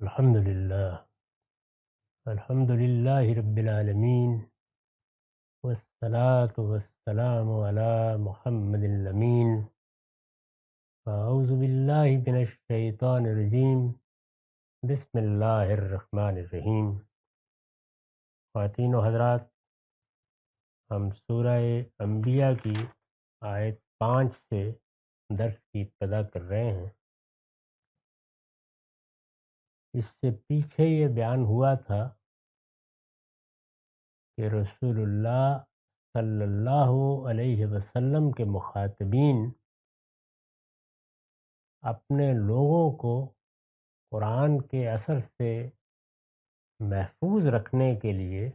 الحمد للہ رب العالمین والصلاة والسلام علی محمد الامین اعوذ باللہ من الشیطان الرجیم بسم اللہ الرحمن الرحیم۔ خواتین و حضرات، ہم سورہ انبیاء کی آیت 5 سے درس کی ابتدا کر رہے ہیں۔ اس سے پیچھے یہ بیان ہوا تھا کہ رسول اللہ صلی اللہ علیہ وسلم کے مخاطبین اپنے لوگوں کو قرآن کے اثر سے محفوظ رکھنے کے لیے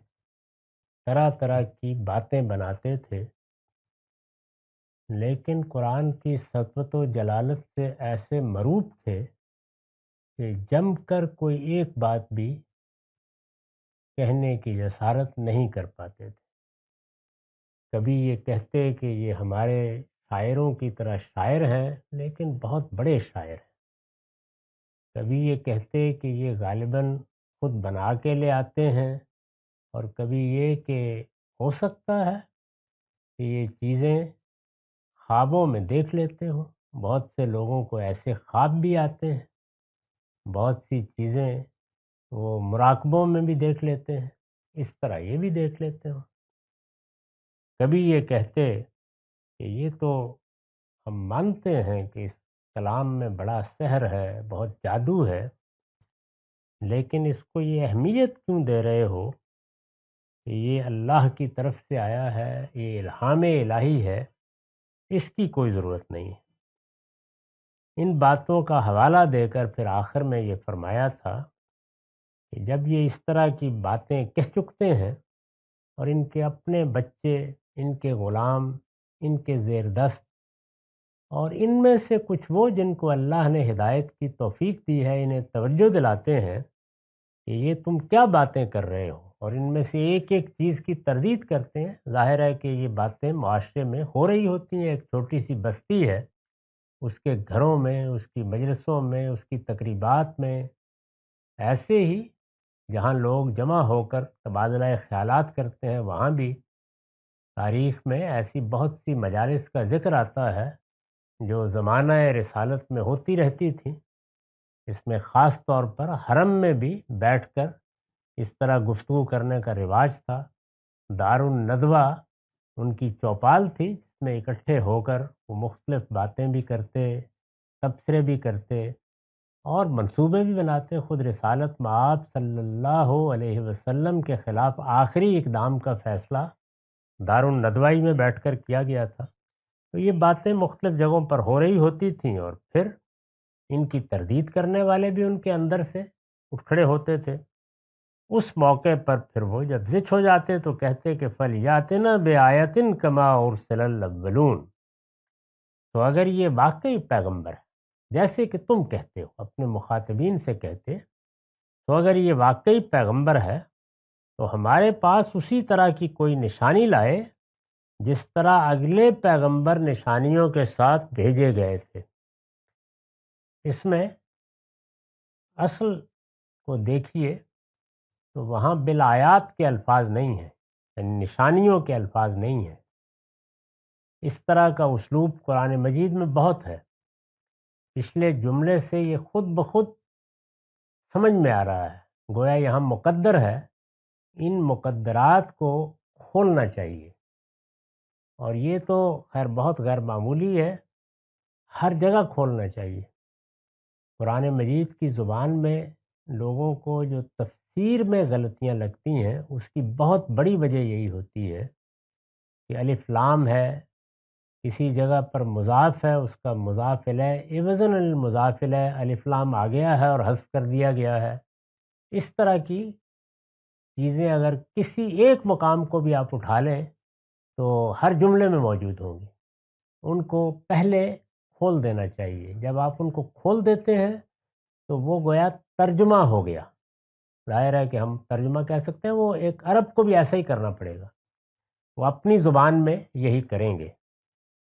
طرح طرح کی باتیں بناتے تھے، لیکن قرآن کی سطوت و جلالت سے ایسے مروب تھے کہ جم کر کوئی ایک بات بھی کہنے کی جسارت نہیں کر پاتے تھے۔ کبھی یہ کہتے کہ یہ ہمارے شاعروں کی طرح شاعر ہیں لیکن بہت بڑے شاعر ہیں، کبھی یہ کہتے کہ یہ غالباً خود بنا کے لے آتے ہیں، اور کبھی یہ کہ ہو سکتا ہے کہ یہ چیزیں خوابوں میں دیکھ لیتے ہوں۔ بہت سے لوگوں کو ایسے خواب بھی آتے ہیں، بہت سی چیزیں وہ مراقبوں میں بھی دیکھ لیتے ہیں، اس طرح یہ بھی دیکھ لیتے ہوں۔ کبھی یہ کہتے کہ یہ تو ہم مانتے ہیں کہ اس کلام میں بڑا سحر ہے، بہت جادو ہے، لیکن اس کو یہ اہمیت کیوں دے رہے ہو کہ یہ اللہ کی طرف سے آیا ہے، یہ الہام الہی ہے، اس کی کوئی ضرورت نہیں ہے۔ ان باتوں کا حوالہ دے کر پھر آخر میں یہ فرمایا تھا کہ جب یہ اس طرح کی باتیں کہہ چکتے ہیں اور ان کے اپنے بچے، ان کے غلام، ان کے زیر دست، اور ان میں سے کچھ وہ جن کو اللہ نے ہدایت کی توفیق دی ہے، انہیں توجہ دلاتے ہیں کہ یہ تم کیا باتیں کر رہے ہو، اور ان میں سے ایک ایک چیز کی تردید کرتے ہیں۔ ظاہر ہے کہ یہ باتیں معاشرے میں ہو رہی ہوتی ہیں، ایک چھوٹی سی بستی ہے، اس کے گھروں میں، اس کی مجلسوں میں، اس کی تقریبات میں، ایسے ہی جہاں لوگ جمع ہو کر تبادلہ خیالات کرتے ہیں، وہاں بھی تاریخ میں ایسی بہت سی مجالس کا ذکر آتا ہے جو زمانہ رسالت میں ہوتی رہتی تھیں۔ اس میں خاص طور پر حرم میں بھی بیٹھ کر اس طرح گفتگو کرنے کا رواج تھا۔ دار الندوہ ان کی چوپال تھی، جس میں اکٹھے ہو کر وہ مختلف باتیں بھی کرتے، تبصرے بھی کرتے اور منصوبے بھی بناتے۔ خود رسالت مآب صلی اللہ علیہ وسلم کے خلاف آخری اقدام کا فیصلہ دار الندوہ میں بیٹھ کر کیا گیا تھا۔ تو یہ باتیں مختلف جگہوں پر ہو رہی ہوتی تھیں، اور پھر ان کی تردید کرنے والے بھی ان کے اندر سے اٹھ کھڑے ہوتے تھے۔ اس موقع پر پھر وہ جب زچ ہو جاتے تو کہتے کہ فَلْيَأْتِنَا بِآیَةٍ كَمَا أُرْسِلَ الْأَوَّلُونَ۔ تو اگر یہ واقعی پیغمبر ہے جیسے کہ تم کہتے ہو، اپنے مخاطبین سے کہتے، تو اگر یہ واقعی پیغمبر ہے تو ہمارے پاس اسی طرح کی کوئی نشانی لائے جس طرح اگلے پیغمبر نشانیوں کے ساتھ بھیجے گئے تھے۔ اس میں اصل کو دیکھیے تو وہاں بالآیات کے الفاظ نہیں ہیں، یعنی نشانیوں کے الفاظ نہیں ہیں۔ اس طرح کا اسلوب قرآن مجید میں بہت ہے۔ پچھلے جملے سے یہ خود بخود سمجھ میں آ رہا ہے، گویا یہاں مقدر ہے، ان مقدرات کو کھولنا چاہیے، اور یہ تو خیر بہت غیر معمولی ہے، ہر جگہ کھولنا چاہیے۔ قرآن مجید کی زبان میں لوگوں کو جو تفسیر میں غلطیاں لگتی ہیں، اس کی بہت بڑی وجہ یہی ہوتی ہے کہ الف لام ہے، کسی جگہ پر مضاف ہے، اس کا مضاف الیہ عوضاً المضاف الیہ الف لام آ گیا ہے اور حذف کر دیا گیا ہے۔ اس طرح کی چیزیں اگر کسی ایک مقام کو بھی آپ اٹھا لیں تو ہر جملے میں موجود ہوں گی۔ ان کو پہلے کھول دینا چاہیے۔ جب آپ ان کو کھول دیتے ہیں تو وہ گویا ترجمہ ہو گیا۔ ظاہر ہے کہ ہم ترجمہ کہہ سکتے ہیں، وہ ایک عرب کو بھی ایسا ہی کرنا پڑے گا، وہ اپنی زبان میں یہی کریں گے۔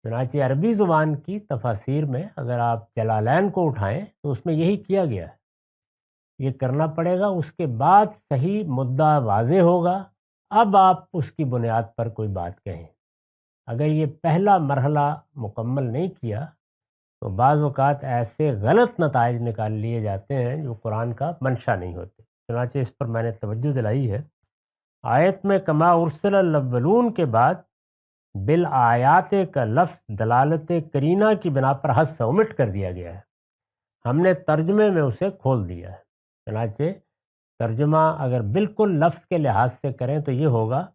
چنانچہ عربی زبان کی تفاسیر میں اگر آپ جلالین کو اٹھائیں تو اس میں یہی کیا گیا ہے یہ کرنا پڑے گا، اس کے بعد صحیح مدعا واضح ہوگا، اب آپ اس کی بنیاد پر کوئی بات کہیں۔ اگر یہ پہلا مرحلہ مکمل نہیں کیا تو بعض اوقات ایسے غلط نتائج نکال لیے جاتے ہیں جو قرآن کا منشا نہیں ہوتے۔ چنانچہ اس پر میں نے توجہ دلائی ہے۔ آیت میں کما ارسل الاولون کے بعد بالآیات کا لفظ دلالت کرینہ کی بنا پر حذف اومٹ کر دیا گیا ہے، ہم نے ترجمے میں اسے کھول دیا ہے۔ چنانچہ ترجمہ اگر بالکل لفظ کے لحاظ سے کریں تو یہ ہوگا،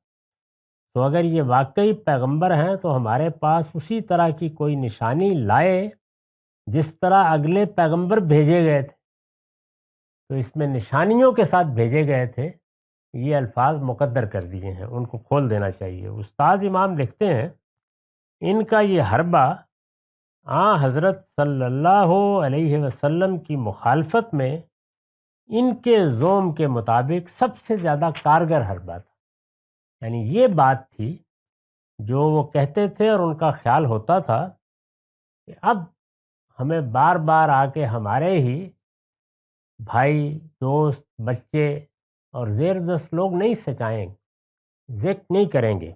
تو اگر یہ واقعی پیغمبر ہیں تو ہمارے پاس اسی طرح کی کوئی نشانی لائے جس طرح اگلے پیغمبر بھیجے گئے تھے۔ تو اس میں نشانیوں کے ساتھ بھیجے گئے تھے، یہ الفاظ مقدر کر دیے ہیں، ان کو کھول دینا چاہیے۔ استاذ امام لکھتے ہیں ان کا یہ حربہ حضرت صلی اللہ علیہ وسلم کی مخالفت میں ان کے زوم کے مطابق سب سے زیادہ کارگر حربہ تھا۔ یعنی یہ بات تھی جو وہ کہتے تھے اور ان کا خیال ہوتا تھا کہ اب ہمیں بار بار آ کے ہمارے ہی بھائی، دوست، بچے اور زیر دست لوگ نہیں سچائیں، ذکر نہیں کریں گے۔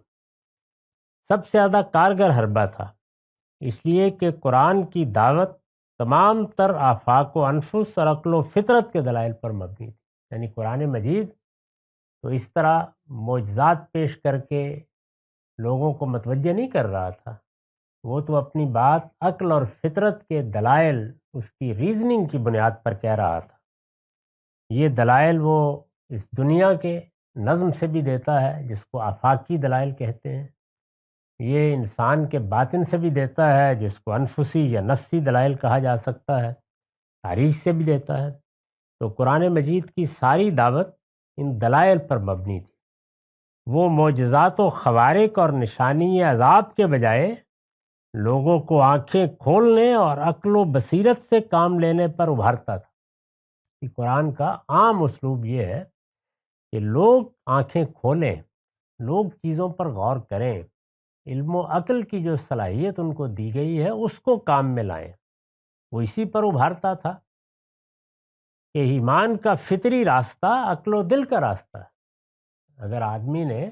سب سے زیادہ کارگر حربہ تھا، اس لیے کہ قرآن کی دعوت تمام تر آفاق و انفس اور عقل و فطرت کے دلائل پر مبنی تھی۔ یعنی قرآن مجید تو اس طرح معجزات پیش کر کے لوگوں کو متوجہ نہیں کر رہا تھا، وہ تو اپنی بات عقل اور فطرت کے دلائل، اس کی ریزننگ کی بنیاد پر کہہ رہا تھا۔ یہ دلائل وہ اس دنیا کے نظم سے بھی دیتا ہے جس کو آفاقی دلائل کہتے ہیں، یہ انسان کے باطن سے بھی دیتا ہے جس کو انفسی یا نفسی دلائل کہا جا سکتا ہے، تاریخ سے بھی دیتا ہے۔ تو قرآن مجید کی ساری دعوت ان دلائل پر مبنی تھی۔ وہ معجزات و خوارق اور نشانی عذاب کے بجائے لوگوں کو آنکھیں کھولنے اور عقل و بصیرت سے کام لینے پر ابھارتا تھا۔ قرآن کا عام اسلوب یہ ہے کہ لوگ آنکھیں کھولیں، لوگ چیزوں پر غور کریں، علم و عقل کی جو صلاحیت ان کو دی گئی ہے اس کو کام میں لائیں۔ وہ اسی پر ابھارتا تھا کہ ایمان کا فطری راستہ عقل و دل کا راستہ ہے۔ اگر آدمی نے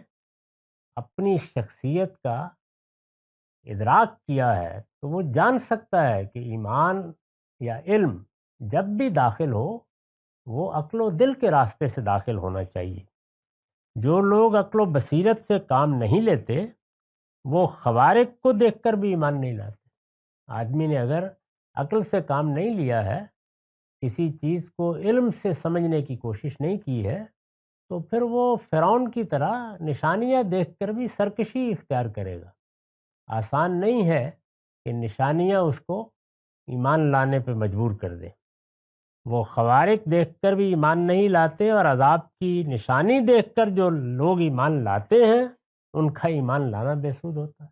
اپنی شخصیت کا ادراک کیا ہے تو وہ جان سکتا ہے کہ ایمان یا علم جب بھی داخل ہو وہ عقل و دل کے راستے سے داخل ہونا چاہیے۔ جو لوگ عقل و بصیرت سے کام نہیں لیتے وہ خوارق کو دیکھ کر بھی ایمان نہیں لاتے۔ آدمی نے اگر عقل سے کام نہیں لیا ہے، کسی چیز کو علم سے سمجھنے کی کوشش نہیں کی ہے، تو پھر وہ فرعون کی طرح نشانیاں دیکھ کر بھی سرکشی اختیار کرے گا۔ آسان نہیں ہے کہ نشانیاں اس کو ایمان لانے پہ مجبور کر دیں۔ وہ خوارق دیکھ کر بھی ایمان نہیں لاتے، اور عذاب کی نشانی دیکھ کر جو لوگ ایمان لاتے ہیں ان کا ایمان لانا بے سود ہوتا ہے۔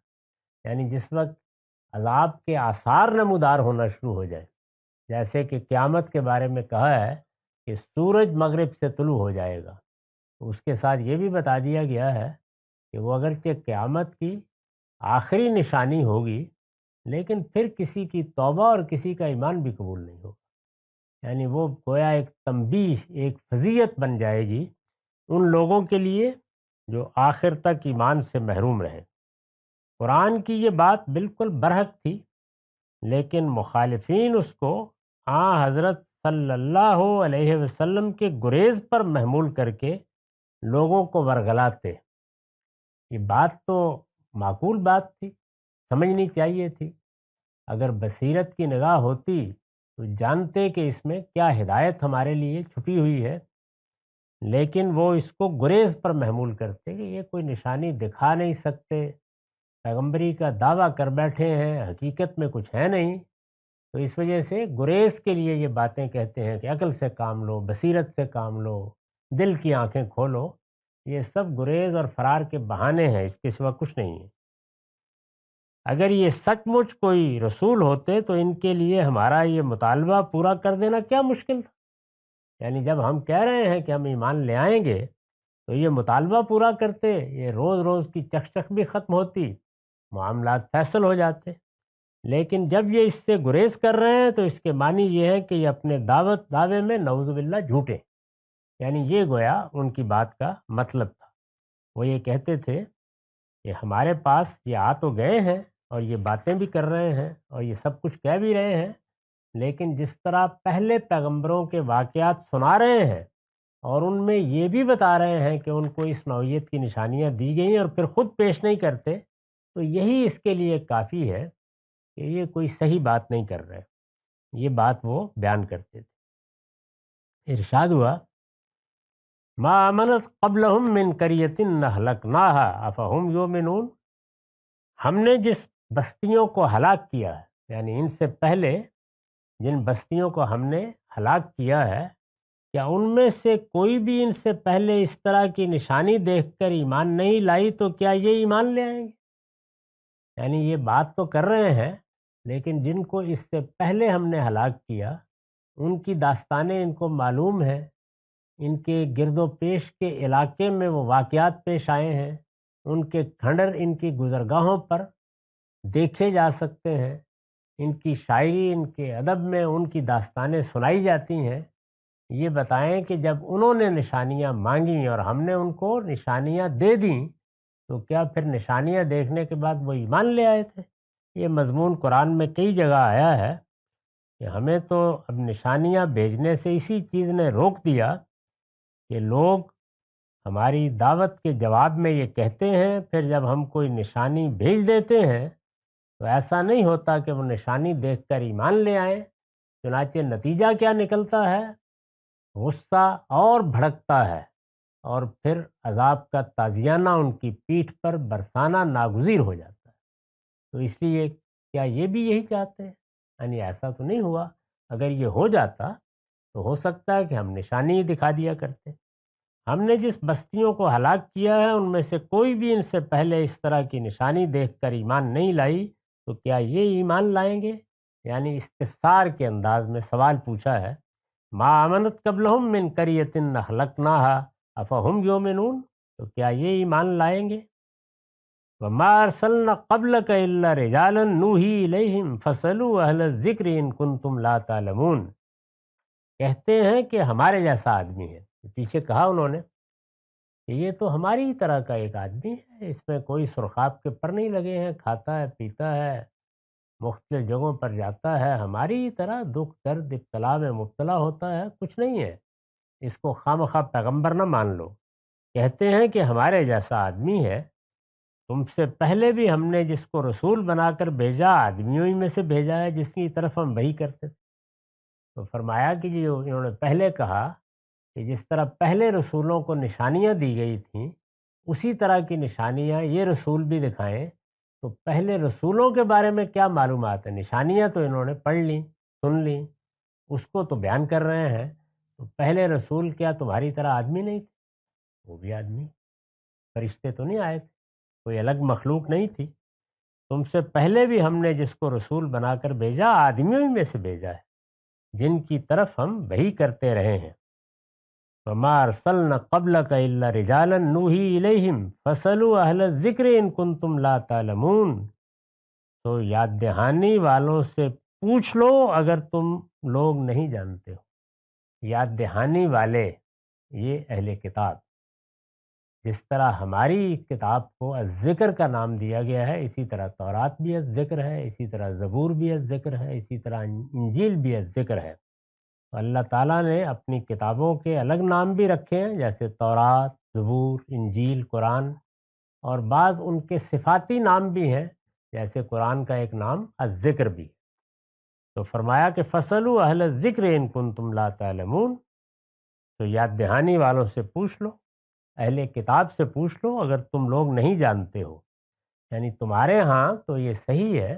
یعنی جس وقت عذاب کے آثار نمودار ہونا شروع ہو جائے، جیسے کہ قیامت کے بارے میں کہا ہے کہ سورج مغرب سے طلوع ہو جائے گا، تو اس کے ساتھ یہ بھی بتا دیا گیا ہے کہ وہ اگرچہ قیامت کی آخری نشانی ہوگی لیکن پھر کسی کی توبہ اور کسی کا ایمان بھی قبول نہیں ہوگا۔ یعنی وہ گویا ایک تنبیہ، ایک فضیلت بن جائے گی ان لوگوں کے لیے جو آخر تک ایمان سے محروم رہیں۔ قرآن کی یہ بات بالکل برحق تھی، لیکن مخالفین اس کو حضرت صلی اللہ علیہ وسلم کے گریز پر محمول کر کے لوگوں کو ورغلاتے۔ یہ بات تو معقول بات تھی، سمجھنی چاہیے تھی۔ اگر بصیرت کی نگاہ ہوتی تو جانتے کہ اس میں کیا ہدایت ہمارے لیے چھپی ہوئی ہے، لیکن وہ اس کو گریز پر محمول کرتے کہ یہ کوئی نشانی دکھا نہیں سکتے، پیغمبری کا دعویٰ کر بیٹھے ہیں، حقیقت میں کچھ ہے نہیں، تو اس وجہ سے گریز کے لیے یہ باتیں کہتے ہیں کہ عقل سے کام لو، بصیرت سے کام لو، دل کی آنکھیں کھولو۔ یہ سب گریز اور فرار کے بہانے ہیں، اس کے سوا کچھ نہیں ہے۔ اگر یہ سچ مچ کوئی رسول ہوتے تو ان کے لیے ہمارا یہ مطالبہ پورا کر دینا کیا مشکل تھا۔ یعنی جب ہم کہہ رہے ہیں کہ ہم ایمان لے آئیں گے تو یہ مطالبہ پورا کرتے، یہ روز روز کی چکچک بھی ختم ہوتی، معاملات فیصل ہو جاتے۔ لیکن جب یہ اس سے گریز کر رہے ہیں تو اس کے معنی یہ ہے کہ یہ اپنے دعوے میں نعوذ باللہ جھوٹے، یعنی یہ گویا ان کی بات کا مطلب تھا۔ وہ یہ کہتے تھے کہ ہمارے پاس یہ آ تو گئے ہیں اور یہ باتیں بھی کر رہے ہیں اور یہ سب کچھ کہہ بھی رہے ہیں، لیکن جس طرح پہلے پیغمبروں کے واقعات سنا رہے ہیں اور ان میں یہ بھی بتا رہے ہیں کہ ان کو اس نوعیت کی نشانیاں دی گئی ہیں اور پھر خود پیش نہیں کرتے، تو یہی اس کے لیے کافی ہے کہ یہ کوئی صحیح بات نہیں کر رہے۔ یہ بات وہ بیان کرتے تھے۔ ارشاد ہوا ما آمنت قبلہم من قریۃ اہلکناھا افہم یؤمنون، ہم نے جس بستیوں کو ہلاک کیا ہے، یعنی ان سے پہلے جن بستیوں کو ہم نے ہلاک کیا ہے، کیا ان میں سے کوئی بھی ان سے پہلے اس طرح کی نشانی دیکھ کر ایمان نہیں لائی تو کیا یہ ایمان لے آئیں گے؟ یعنی یہ بات تو کر رہے ہیں لیکن جن کو اس سے پہلے ہم نے ہلاک کیا ان کی داستانیں ان کو معلوم ہیں، ان کے گرد و پیش کے علاقے میں وہ واقعات پیش آئے ہیں، ان کے کھنڈر ان کی گزرگاہوں پر دیکھے جا سکتے ہیں، ان کی شاعری ان کے ادب میں ان کی داستانیں سنائی جاتی ہیں۔ یہ بتائیں کہ جب انہوں نے نشانیاں مانگیں اور ہم نے ان کو نشانیاں دے دیں تو کیا پھر نشانیاں دیکھنے کے بعد وہ ایمان لے آئے تھے؟ یہ مضمون قرآن میں کئی جگہ آیا ہے کہ ہمیں تو اب نشانیاں بھیجنے سے اسی چیز نے روک دیا کہ لوگ ہماری دعوت کے جواب میں یہ کہتے ہیں، پھر جب ہم کوئی نشانی بھیج دیتے ہیں تو ایسا نہیں ہوتا کہ وہ نشانی دیکھ کر ایمان لے آئیں، چنانچہ نتیجہ کیا نکلتا ہے؟ غصہ اور بھڑکتا ہے اور پھر عذاب کا تازیانہ ان کی پیٹھ پر برسانا ناگزیر ہو جاتا ہے۔ تو اس لیے کیا یہ بھی یہی چاہتے ہیں؟ یعنی ایسا تو نہیں ہوا، اگر یہ ہو جاتا تو ہو سکتا ہے کہ ہم نشانی ہی دکھا دیا کرتے۔ ہم نے جس بستیوں کو ہلاک کیا ہے ان میں سے کوئی بھی ان سے پہلے اس طرح کی نشانی دیکھ کر ایمان نہیں لائی تو کیا یہ ایمان لائیں گے؟ یعنی استفسار کے انداز میں سوال پوچھا ہے۔ ما آمنت قبلہم من قریۃ اہلکناھا افہم یؤمنون، تو کیا یہ ایمان لائیں گے؟ وما ارسلنا قبلک الا رجالا نوحی الیہم فاسألوا اہل الذکر ان کنتم لا تعلمون، کہتے ہیں کہ ہمارے جیسا آدمی ہے، پیچھے کہا انہوں نے کہ یہ تو ہماری ہی طرح کا ایک آدمی ہے، اس میں کوئی سرخاب کے پر نہیں لگے ہیں، کھاتا ہے پیتا ہے، مختلف جگہوں پر جاتا ہے، ہماری ہی طرح دکھ درد ابتلا میں مبتلا ہوتا ہے، کچھ نہیں ہے، اس کو خواہ پیغمبر نہ مان لو۔ کہتے ہیں کہ ہمارے جیسا آدمی ہے، تم سے پہلے بھی ہم نے جس کو رسول بنا کر بھیجا آدمیوں ہی میں سے بھیجا ہے جس کی طرف ہم وحی کرتے تھے۔ تو فرمایا کہ جو انہوں نے پہلے کہا کہ جس طرح پہلے رسولوں کو نشانیاں دی گئی تھیں اسی طرح کی نشانیاں یہ رسول بھی دکھائیں، تو پہلے رسولوں کے بارے میں کیا معلومات ہیں؟ نشانیاں تو انہوں نے پڑھ لیں، سن لیں، اس کو تو بیان کر رہے ہیں، تو پہلے رسول کیا تمہاری طرح آدمی نہیں تھے؟ وہ بھی آدمی، فرشتے تو نہیں آئے تھے، کوئی الگ مخلوق نہیں تھی۔ تم سے پہلے بھی ہم نے جس کو رسول بنا کر بھیجا آدمیوں ہی میں سے بھیجا ہے جن کی طرف ہم وحی کرتے رہے ہیں۔ وما ارسلنا قبلک الا رجالا نوحی الیہم فاسألوا اہل الذکر ان کنتم لا تعلمون، تو یاد دہانی والوں سے پوچھ لو اگر تم لوگ نہیں جانتے ہو۔ یاد دہانی والے یہ اہل کتاب، جس طرح ہماری کتاب کو الذکر کا نام دیا گیا ہے اسی طرح تورات بھی الذکر ہے، اسی طرح زبور بھی الذکر ہے، اسی طرح انجیل بھی الذکر ہے۔ اللہ تعالیٰ نے اپنی کتابوں کے الگ نام بھی رکھے ہیں جیسے تورات، زبور، انجیل، قرآن، اور بعض ان کے صفاتی نام بھی ہیں جیسے قرآن کا ایک نام الذکر بھی۔ تو فرمایا کہ فَاسْأَلُوا اہل الذکر ان کنتم لا تعلمون، تو یاد دہانی والوں سے پوچھ لو، اہل کتاب سے پوچھ لو اگر تم لوگ نہیں جانتے ہو۔ یعنی تمہارے ہاں تو یہ صحیح ہے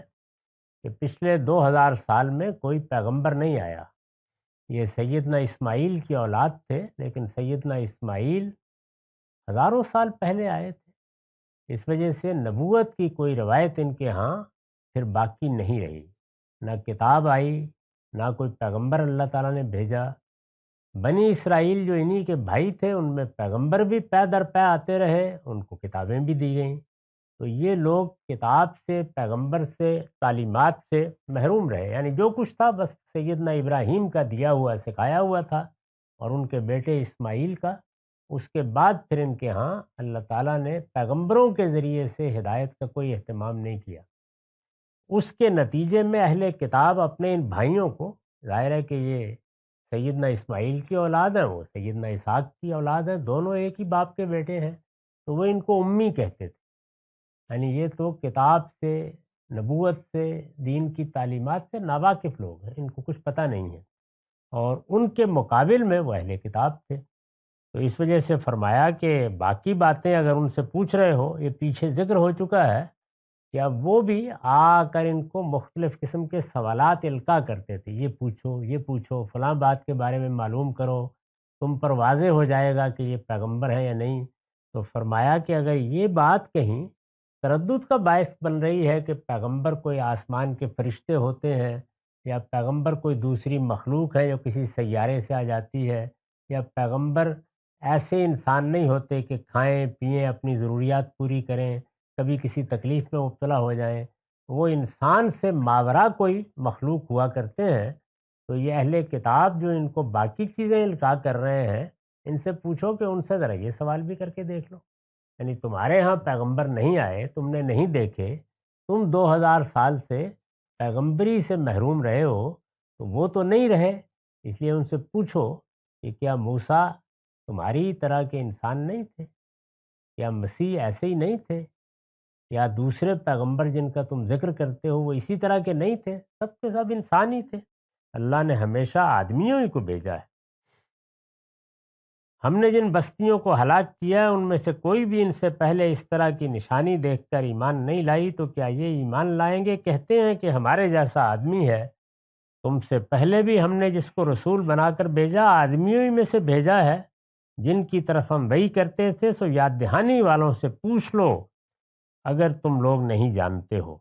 کہ پچھلے 2000 سال میں کوئی پیغمبر نہیں آیا، یہ سیدنا اسماعیل کی اولاد تھے، لیکن سیدنا اسماعیل ہزاروں سال پہلے آئے تھے، اس وجہ سے نبوت کی کوئی روایت ان کے ہاں پھر باقی نہیں رہی، نہ کتاب آئی، نہ کوئی پیغمبر اللہ تعالیٰ نے بھیجا۔ بنی اسرائیل جو انہی کے بھائی تھے ان میں پیغمبر بھی پے در پے آتے رہے، ان کو کتابیں بھی دی گئیں، تو یہ لوگ کتاب سے، پیغمبر سے، تعلیمات سے محروم رہے، یعنی جو کچھ تھا بس سیدنا ابراہیم کا دیا ہوا سکھایا ہوا تھا اور ان کے بیٹے اسماعیل کا۔ اس کے بعد پھر ان کے ہاں اللہ تعالیٰ نے پیغمبروں کے ذریعے سے ہدایت کا کوئی اہتمام نہیں کیا۔ اس کے نتیجے میں اہل کتاب اپنے ان بھائیوں کو، ظاہر ہے کہ یہ سیدنا اسماعیل کی اولاد ہیں، وہ سیدنا اسحاق کی اولاد ہیں، دونوں ایک ہی باپ کے بیٹے ہیں، تو وہ ان کو امی کہتے تھے، یعنی یہ تو کتاب سے، نبوت سے، دین کی تعلیمات سے ناواقف لوگ ہیں، ان کو کچھ پتہ نہیں ہے، اور ان کے مقابل میں وہ اہل کتاب تھے۔ تو اس وجہ سے فرمایا کہ باقی باتیں اگر ان سے پوچھ رہے ہو، یہ پیچھے ذکر ہو چکا ہے کہ اب وہ بھی آ کر ان کو مختلف قسم کے سوالات القاء کرتے تھے، یہ پوچھو، فلاں بات کے بارے میں معلوم کرو، تم پر واضح ہو جائے گا کہ یہ پیغمبر ہے یا نہیں۔ تو فرمایا کہ اگر یہ بات کہیں تردد کا باعث بن رہی ہے کہ پیغمبر کوئی آسمان کے فرشتے ہوتے ہیں، یا پیغمبر کوئی دوسری مخلوق ہے جو کسی سیارے سے آ جاتی ہے، یا پیغمبر ایسے انسان نہیں ہوتے کہ کھائیں پئیں اپنی ضروریات پوری کریں، کبھی کسی تکلیف میں مبتلا ہو جائیں، وہ انسان سے ماورا کوئی مخلوق ہوا کرتے ہیں، تو یہ اہل کتاب جو ان کو باقی چیزیں القاء کر رہے ہیں، ان سے پوچھو کہ ان سے ذرا یہ سوال بھی کر کے دیکھ لو، یعنی تمہارے ہاں پیغمبر نہیں آئے، تم نے نہیں دیکھے، تم 2000 سال سے پیغمبری سے محروم رہے ہو، تو وہ تو نہیں رہے، اس لیے ان سے پوچھو کہ کیا موسیٰ تمہاری طرح کے انسان نہیں تھے؟ کیا مسیح ایسے ہی نہیں تھے؟ یا دوسرے پیغمبر جن کا تم ذکر کرتے ہو وہ اسی طرح کے نہیں تھے؟ سب کے سب انسان ہی تھے، اللہ نے ہمیشہ آدمیوں ہی کو بھیجا ہے۔ ہم نے جن بستیوں کو ہلاک کیا ہے ان میں سے کوئی بھی ان سے پہلے اس طرح کی نشانی دیکھ کر ایمان نہیں لائی، تو کیا یہ ایمان لائیں گے؟ کہتے ہیں کہ ہمارے جیسا آدمی ہے، تم سے پہلے بھی ہم نے جس کو رسول بنا کر بھیجا آدمیوں ہی میں سے بھیجا ہے، جن کی طرف ہم وحی کرتے تھے، سو یاد دہانی والوں سے پوچھ لو اگر تم لوگ نہیں جانتے ہو۔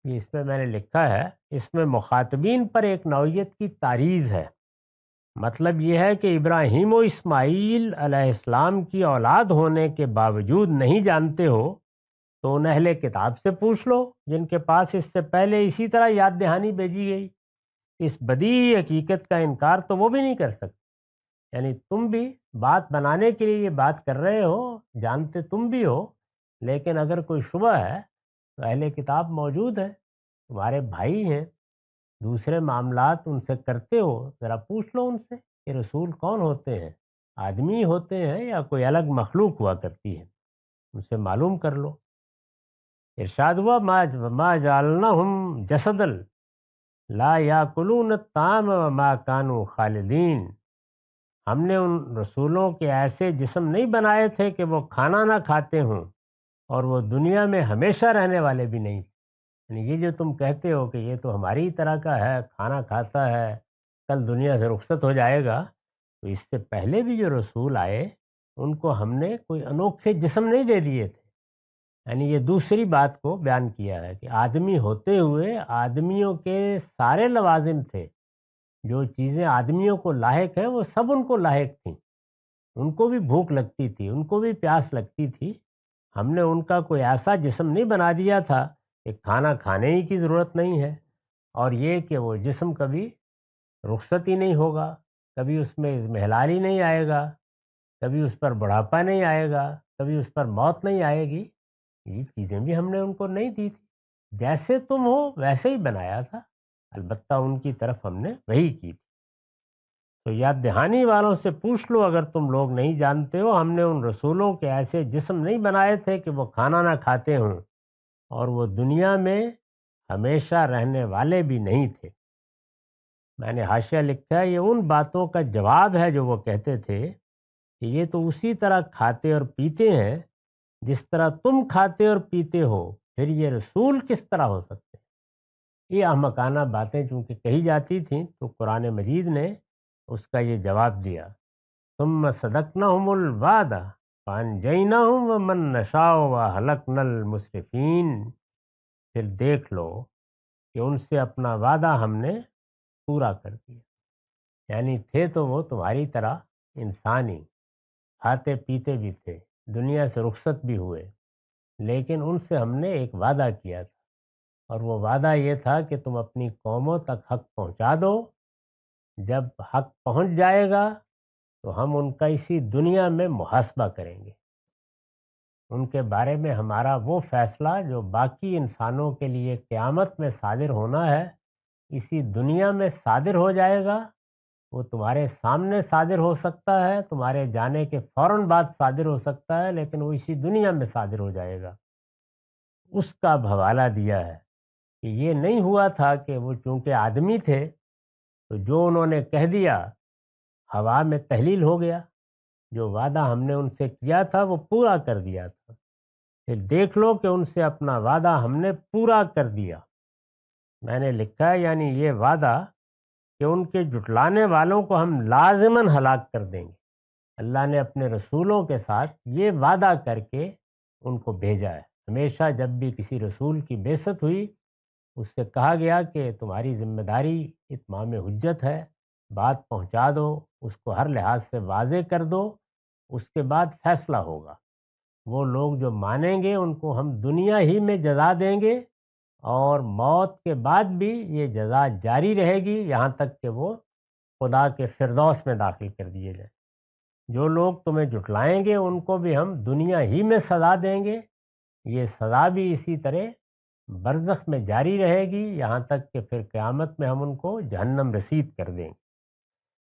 یہ اس میں نے لکھا ہے، اس میں مخاطبین پر ایک نوعیت کی تعریض ہے، مطلب یہ ہے کہ ابراہیم و اسماعیل علیہ السلام کی اولاد ہونے کے باوجود نہیں جانتے ہو تو ان اہل کتاب سے پوچھ لو جن کے پاس اس سے پہلے اسی طرح یاد دہانی بھیجی گئی۔ اس بدیہی حقیقت کا انکار تو وہ بھی نہیں کر سکتے، یعنی تم بھی بات بنانے کے لیے یہ بات کر رہے ہو، جانتے تم بھی ہو، لیکن اگر کوئی شبہ ہے تو اہل کتاب موجود ہے، تمہارے بھائی ہیں، دوسرے معاملات ان سے کرتے ہو، ذرا پوچھ لو ان سے کہ رسول کون ہوتے ہیں، آدمی ہوتے ہیں یا کوئی الگ مخلوق ہوا کرتی ہے، ان سے معلوم کر لو۔ ارشاد ہوا ما جعلناہم جسدا لا یاکلون الطعام وما کانوا خالدین، ہم نے ان رسولوں کے ایسے جسم نہیں بنائے تھے کہ وہ کھانا نہ کھاتے ہوں اور وہ دنیا میں ہمیشہ رہنے والے بھی نہیں تھے، یعنی یہ جو تم کہتے ہو کہ یہ تو ہماری ہی طرح کا ہے، کھانا کھاتا ہے، کل دنیا سے رخصت ہو جائے گا، تو اس سے پہلے بھی جو رسول آئے ان کو ہم نے کوئی انوکھے جسم نہیں دے دیے تھے، یعنی یہ دوسری بات کو بیان کیا ہے کہ آدمی ہوتے ہوئے آدمیوں کے سارے لوازم تھے، جو چیزیں آدمیوں کو لاحق ہیں وہ سب ان کو لاحق تھیں، ان کو بھی بھوک لگتی تھی، ان کو بھی پیاس لگتی تھی، ہم نے ان کا کوئی ایسا جسم نہیں بنا دیا تھا کہ کھانا کھانے ہی کی ضرورت نہیں ہے، اور یہ کہ وہ جسم کبھی رخصت ہی نہیں ہوگا، کبھی اس میں اضمحلال ہی نہیں آئے گا، کبھی اس پر بڑھاپا نہیں آئے گا، کبھی اس پر موت نہیں آئے گی، یہ چیزیں بھی ہم نے ان کو نہیں دی تھی، جیسے تم ہو ویسے ہی بنایا تھا، البتہ ان کی طرف ہم نے وہی کی تھی۔ تو یاد دہانی والوں سے پوچھ لو اگر تم لوگ نہیں جانتے ہو، ہم نے ان رسولوں کے ایسے جسم نہیں بنائے تھے کہ وہ کھانا نہ کھاتے ہوں اور وہ دنیا میں ہمیشہ رہنے والے بھی نہیں تھے۔ میں نے حاشیہ لکھا ہے، یہ ان باتوں کا جواب ہے جو وہ کہتے تھے کہ یہ تو اسی طرح کھاتے اور پیتے ہیں جس طرح تم کھاتے اور پیتے ہو، پھر یہ رسول کس طرح ہو سکتے ہیں؟ یہ احمقانہ باتیں چونکہ کہی جاتی تھیں تو قرآن مجید نے اس کا یہ جواب دیا، ثم صدقناہم الوعدہ فانجیناہم ومن نشاء وہلکنا المسرفین، پھر دیکھ لو کہ ان سے اپنا وعدہ ہم نے پورا کر دیا، یعنی تھے تو وہ تمہاری طرح انسان ہی، کھاتے پیتے بھی تھے، دنیا سے رخصت بھی ہوئے، لیکن ان سے ہم نے ایک وعدہ کیا تھا، اور وہ وعدہ یہ تھا کہ تم اپنی قوموں تک حق پہنچا دو، جب حق پہنچ جائے گا تو ہم ان کا اسی دنیا میں محاسبہ کریں گے۔ ان کے بارے میں ہمارا وہ فیصلہ جو باقی انسانوں کے لیے قیامت میں صادر ہونا ہے، اسی دنیا میں صادر ہو جائے گا۔ وہ تمہارے سامنے صادر ہو سکتا ہے، تمہارے جانے کے فوراً بعد صادر ہو سکتا ہے، لیکن وہ اسی دنیا میں صادر ہو جائے گا۔ اس کا اب حوالہ دیا ہے کہ یہ نہیں ہوا تھا کہ وہ چونکہ آدمی تھے تو جو انہوں نے کہہ دیا ہوا میں تحلیل ہو گیا، جو وعدہ ہم نے ان سے کیا تھا وہ پورا کر دیا تھا۔ پھر دیکھ لو کہ ان سے اپنا وعدہ ہم نے پورا کر دیا۔ میں نے لکھا ہے یعنی یہ وعدہ کہ ان کے جھٹلانے والوں کو ہم لازماً ہلاک کر دیں گے۔ اللہ نے اپنے رسولوں کے ساتھ یہ وعدہ کر کے ان کو بھیجا ہے۔ ہمیشہ جب بھی کسی رسول کی بعثت ہوئی، اس سے کہا گیا کہ تمہاری ذمہ داری اتمام حجت ہے، بات پہنچا دو، اس کو ہر لحاظ سے واضح کر دو، اس کے بعد فیصلہ ہوگا۔ وہ لوگ جو مانیں گے ان کو ہم دنیا ہی میں جزا دیں گے، اور موت کے بعد بھی یہ جزا جاری رہے گی یہاں تک کہ وہ خدا کے فردوس میں داخل کر دیے جائیں۔ جو لوگ تمہیں جھٹلائیں گے ان کو بھی ہم دنیا ہی میں سزا دیں گے، یہ سزا بھی اسی طرح برزخ میں جاری رہے گی یہاں تک کہ پھر قیامت میں ہم ان کو جہنم رسید کر دیں گے۔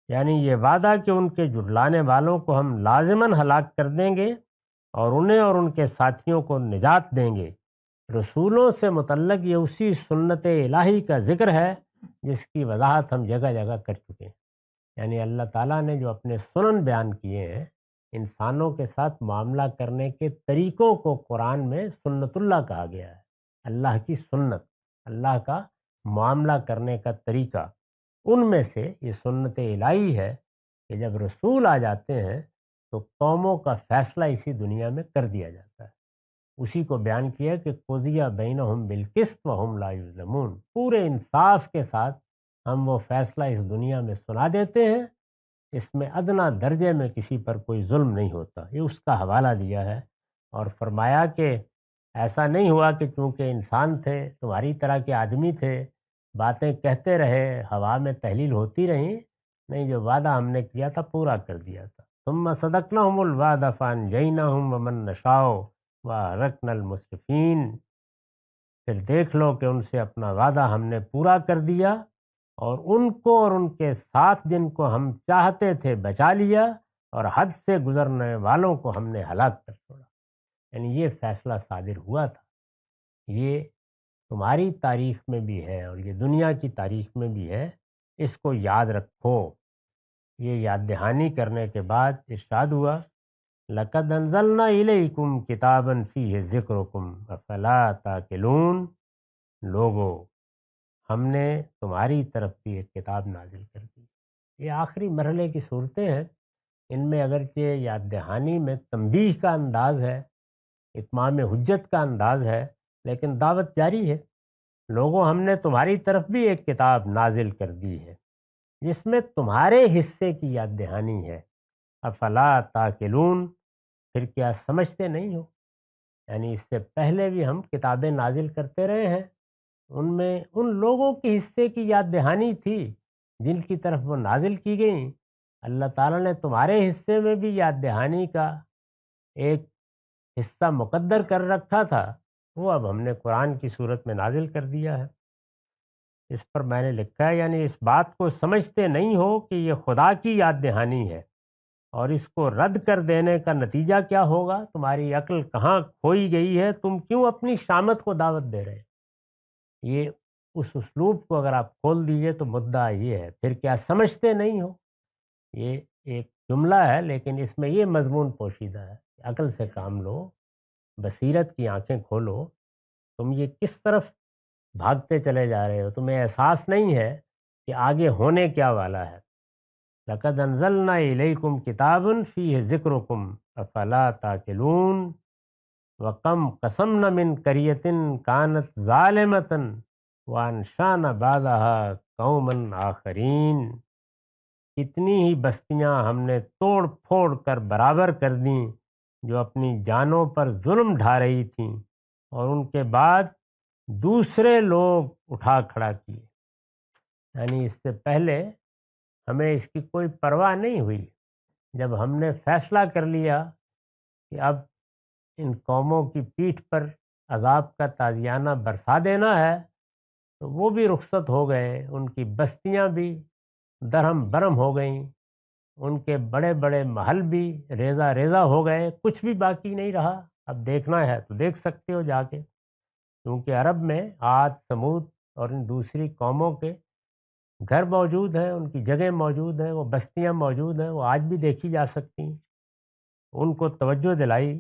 یعنی یہ وعدہ کہ ان کے جھٹلانے والوں کو ہم لازماً ہلاک کر دیں گے اور انہیں اور ان کے ساتھیوں کو نجات دیں گے۔ رسولوں سے متعلق یہ اسی سنت الہی کا ذکر ہے جس کی وضاحت ہم جگہ جگہ کر چکے ہیں۔ یعنی اللہ تعالیٰ نے جو اپنے سنن بیان کیے ہیں، انسانوں کے ساتھ معاملہ کرنے کے طریقوں کو قرآن میں سنت اللہ کہا گیا ہے۔ اللہ کی سنت، اللہ کا معاملہ کرنے کا طریقہ، ان میں سے یہ سنت الہی ہے کہ جب رسول آ جاتے ہیں تو قوموں کا فیصلہ اسی دنیا میں کر دیا جاتا ہے۔ اسی کو بیان کیا کہ قضی بینہم بالقسط وہم لا یظلمون، پورے انصاف کے ساتھ ہم وہ فیصلہ اس دنیا میں سنا دیتے ہیں، اس میں ادنا درجے میں کسی پر کوئی ظلم نہیں ہوتا۔ یہ اس کا حوالہ دیا ہے اور فرمایا کہ ایسا نہیں ہوا کہ چونکہ انسان تھے، تمہاری طرح کے آدمی تھے، باتیں کہتے رہے، ہوا میں تحلیل ہوتی رہیں، نہیں، جو وعدہ ہم نے کیا تھا پورا کر دیا تھا۔ ثم صدقناہم الوعد فانجیناہم ومن نشاء واغرقنا المسرفین۔ پھر دیکھ لو کہ ان سے اپنا وعدہ ہم نے پورا کر دیا اور ان کو اور ان کے ساتھ جن کو ہم چاہتے تھے بچا لیا، اور حد سے گزرنے والوں کو ہم نے ہلاک کر چھوڑا۔ یعنی یہ فیصلہ صادر ہوا تھا۔ یہ تمہاری تاریخ میں بھی ہے اور یہ دنیا کی تاریخ میں بھی ہے، اس کو یاد رکھو۔ یہ یاد دہانی کرنے کے بعد ارشاد ہوا لَقَدْ أَنزَلْنَا إِلَيْكُمْ كِتَابًا فِيهِ ذِكْرُكُمْ أَفَلَا تَعْقِلُونَ۔ لوگو، ہم نے تمہاری طرف بھی ایک کتاب نازل کر دی۔ یہ آخری مرحلے کی صورتیں ہیں، ان میں اگرچہ یاد دہانی میں تنبیہ کا انداز ہے، اتمام حجت کا انداز ہے، لیکن دعوت جاری ہے۔ لوگوں، ہم نے تمہاری طرف بھی ایک کتاب نازل کر دی ہے جس میں تمہارے حصے کی یاد دہانی ہے۔ افلا تاکلون، پھر کیا سمجھتے نہیں ہو؟ یعنی اس سے پہلے بھی ہم کتابیں نازل کرتے رہے ہیں، ان میں ان لوگوں کے حصے کی یاد دہانی تھی جن کی طرف وہ نازل کی گئیں۔ اللہ تعالیٰ نے تمہارے حصے میں بھی یاد دہانی کا ایک حصہ مقدر کر رکھا تھا، وہ اب ہم نے قرآن کی صورت میں نازل کر دیا ہے۔ اس پر میں نے لکھا ہے یعنی اس بات کو سمجھتے نہیں ہو کہ یہ خدا کی یاد دہانی ہے، اور اس کو رد کر دینے کا نتیجہ کیا ہوگا؟ تمہاری عقل کہاں کھوئی گئی ہے؟ تم کیوں اپنی شامت کو دعوت دے رہے؟ یہ اس اسلوب کو اگر آپ کھول دیجئے تو مدعا یہ ہے، پھر کیا سمجھتے نہیں ہو؟ یہ ایک جملہ ہے لیکن اس میں یہ مضمون پوشیدہ ہے کہ عقل سے کام لو، بصیرت کی آنکھیں کھولو، تم یہ کس طرف بھاگتے چلے جا رہے ہو؟ تمہیں احساس نہیں ہے کہ آگے ہونے کیا والا ہے۔ لَقَدْ أَنزَلْنَا إِلَيْكُمْ كِتَابًا فِيهِ ذِكْرُكُمْ أَفَلَا تَعْقِلُونَ وَكَمْ قَصَمْنَا مِنْ قَرْيَةٍ كَانَتْ ظَالِمَةً وَأَنشَأْنَا بَعْدَهَا قَوْمًا آخَرِينَ۔ کتنی ہی بستیاں ہم نے توڑ پھوڑ کر برابر کر دیں جو اپنی جانوں پر ظلم ڈھا رہی تھیں اور ان کے بعد دوسرے لوگ اٹھا کھڑا کیے. یعنی اس سے پہلے ہمیں اس کی کوئی پرواہ نہیں ہوئی. جب ہم نے فیصلہ کر لیا کہ اب ان قوموں کی پیٹھ پر عذاب کا تازیانہ برسا دینا ہے تو وہ بھی رخصت ہو گئے. ان کی بستیاں بھی درہم برہم ہو گئیں، ان کے بڑے بڑے محل بھی ریزہ ریزہ ہو گئے، کچھ بھی باقی نہیں رہا. اب دیکھنا ہے تو دیکھ سکتے ہو جا کے، کیونکہ عرب میں عاد، سمود اور ان دوسری قوموں کے گھر موجود ہیں، ان کی جگہ موجود ہیں، وہ بستیاں موجود ہیں، وہ آج بھی دیکھی جا سکتی ہیں. ان کو توجہ دلائی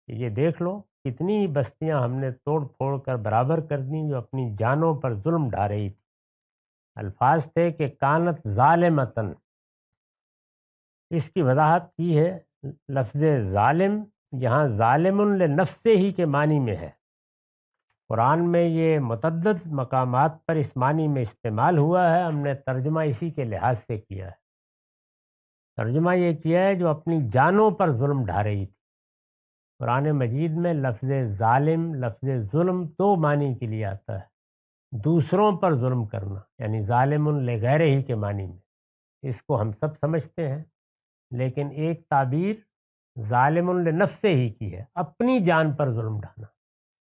کہ یہ دیکھ لو کتنی بستیاں ہم نے توڑ پھوڑ کر برابر کر دیں جو اپنی جانوں پر ظلم ڈھا رہی تھی. الفاظ تھے کہ کانت ظالمتن. اس کی وضاحت کی ہے. لفظ ظالم یہاں ظالم لنفسہ ہی کے معنی میں ہے. قرآن میں یہ متعدد مقامات پر اس معنی میں استعمال ہوا ہے. ہم نے ترجمہ اسی کے لحاظ سے کیا ہے. ترجمہ یہ کیا ہے جو اپنی جانوں پر ظلم ڈھا رہی تھی. قرآن مجید میں لفظ ظالم، لفظ ظلم دو معنی کے لیے آتا ہے. دوسروں پر ظلم کرنا یعنی ظالم لغیرہ ہی کے معنی میں، اس کو ہم سب سمجھتے ہیں، لیکن ایک تعبیر ظالم لنفسہ ہی کی ہے، اپنی جان پر ظلم ڈھانا.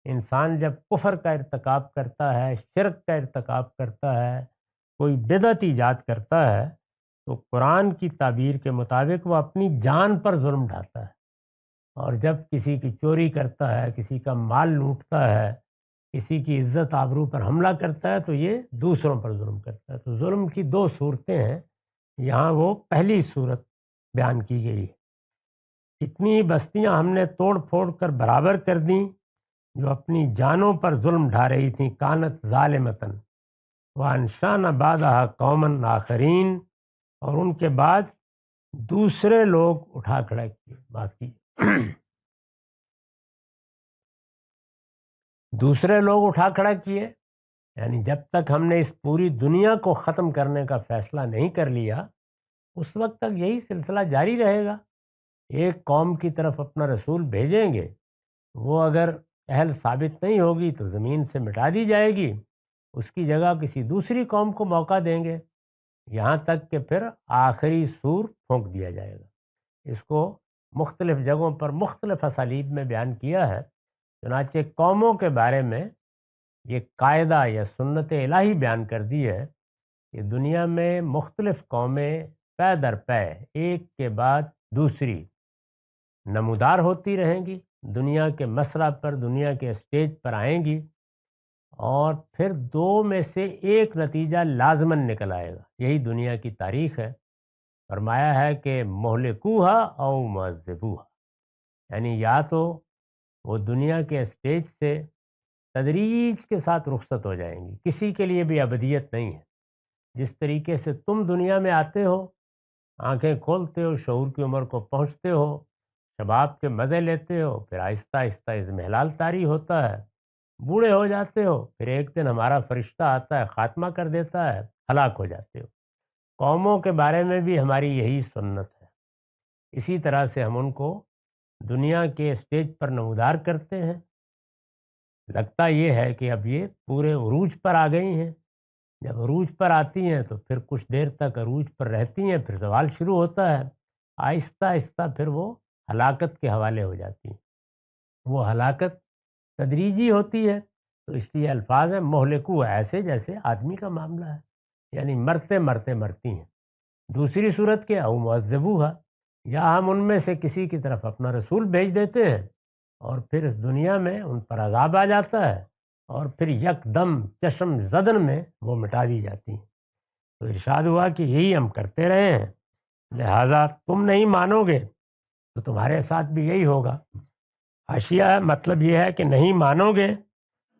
انسان جب کفر کا ارتکاب کرتا ہے، شرک کا ارتکاب کرتا ہے، کوئی بدعت ایجاد کرتا ہے تو قرآن کی تعبیر کے مطابق وہ اپنی جان پر ظلم ڈھاتا ہے. اور جب کسی کی چوری کرتا ہے، کسی کا مال لوٹتا ہے، کسی کی عزت آبرو پر حملہ کرتا ہے تو یہ دوسروں پر ظلم کرتا ہے. تو ظلم کی دو صورتیں ہیں، یہاں وہ پہلی صورت بیان کی گئی ہے. اتنی بستیاں ہم نے توڑ پھوڑ کر برابر کر دیں جو اپنی جانوں پر ظلم ڈھا رہی تھیں. کانت ظالمتن وانشأنا بعدہا قوما آخرین، اور ان کے بعد دوسرے لوگ اٹھا کھڑا کیے. باقی دوسرے لوگ اٹھا کھڑا کیے یعنی جب تک ہم نے اس پوری دنیا کو ختم کرنے کا فیصلہ نہیں کر لیا اس وقت تک یہی سلسلہ جاری رہے گا. ایک قوم کی طرف اپنا رسول بھیجیں گے، وہ اگر اہل ثابت نہیں ہوگی تو زمین سے مٹا دی جائے گی، اس کی جگہ کسی دوسری قوم کو موقع دیں گے، یہاں تک کہ پھر آخری سور پھونک دیا جائے گا. اس کو مختلف جگہوں پر مختلف اسالیب میں بیان کیا ہے. چنانچہ قوموں کے بارے میں یہ قاعدہ یا سنت الہی بیان کر دی ہے کہ دنیا میں مختلف قومیں پے در پے ایک کے بعد دوسری نمودار ہوتی رہیں گی، دنیا کے مسرح پر، دنیا کے اسٹیج پر آئیں گی، اور پھر دو میں سے ایک نتیجہ لازماً نکل آئے گا. یہی دنیا کی تاریخ ہے. فرمایا ہے کہ مہلکوہا او معذبوہا، یعنی یا تو وہ دنیا کے اسٹیج سے تدریج کے ساتھ رخصت ہو جائیں گی، کسی کے لیے بھی ابدیت نہیں ہے. جس طریقے سے تم دنیا میں آتے ہو، آنکھیں کھولتے ہو، شعور کی عمر کو پہنچتے ہو، شباب کے مزے لیتے ہو، پھر آہستہ آہستہ اضمحلال طاری ہوتا ہے، بوڑھے ہو جاتے ہو، پھر ایک دن ہمارا فرشتہ آتا ہے، خاتمہ کر دیتا ہے، ہلاک ہو جاتے ہو. قوموں کے بارے میں بھی ہماری یہی سنت ہے. اسی طرح سے ہم ان کو دنیا کے اسٹیج پر نمودار کرتے ہیں. لگتا یہ ہے کہ اب یہ پورے عروج پر آ گئی ہیں. جب عروج پر آتی ہیں تو پھر کچھ دیر تک عروج پر رہتی ہیں، پھر زوال شروع ہوتا ہے، آہستہ آہستہ پھر وہ ہلاکت کے حوالے ہو جاتی ہیں. وہ ہلاکت تدریجی ہوتی ہے، تو اس لیے الفاظ ہیں مہلکو، ایسے جیسے آدمی کا معاملہ ہے، یعنی مرتے مرتے مرتی ہیں. دوسری صورت کے او معذبوہا، یا ہم ان میں سے کسی کی طرف اپنا رسول بھیج دیتے ہیں اور پھر اس دنیا میں ان پر عذاب آ جاتا ہے اور پھر یک دم چشم زدن میں وہ مٹا دی جاتی ہیں. تو ارشاد ہوا کہ یہی ہم کرتے رہے ہیں، لہٰذا تم نہیں مانو گے تو تمہارے ساتھ بھی یہی ہوگا. حاشیہ مطلب یہ ہے کہ نہیں مانو گے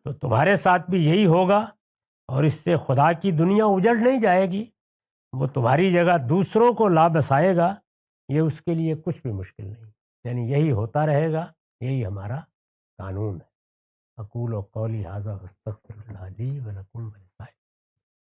تو تمہارے ساتھ بھی یہی ہوگا، اور اس سے خدا کی دنیا اجڑ نہیں جائے گی، وہ تمہاری جگہ دوسروں کو لا بسائے گا. یہ اس کے لیے کچھ بھی مشکل نہیں، یعنی یہی ہوتا رہے گا، یہی ہمارا قانون ہے. اقول و قولی ھذا واستغفر اللہ لی ولکم ولسائر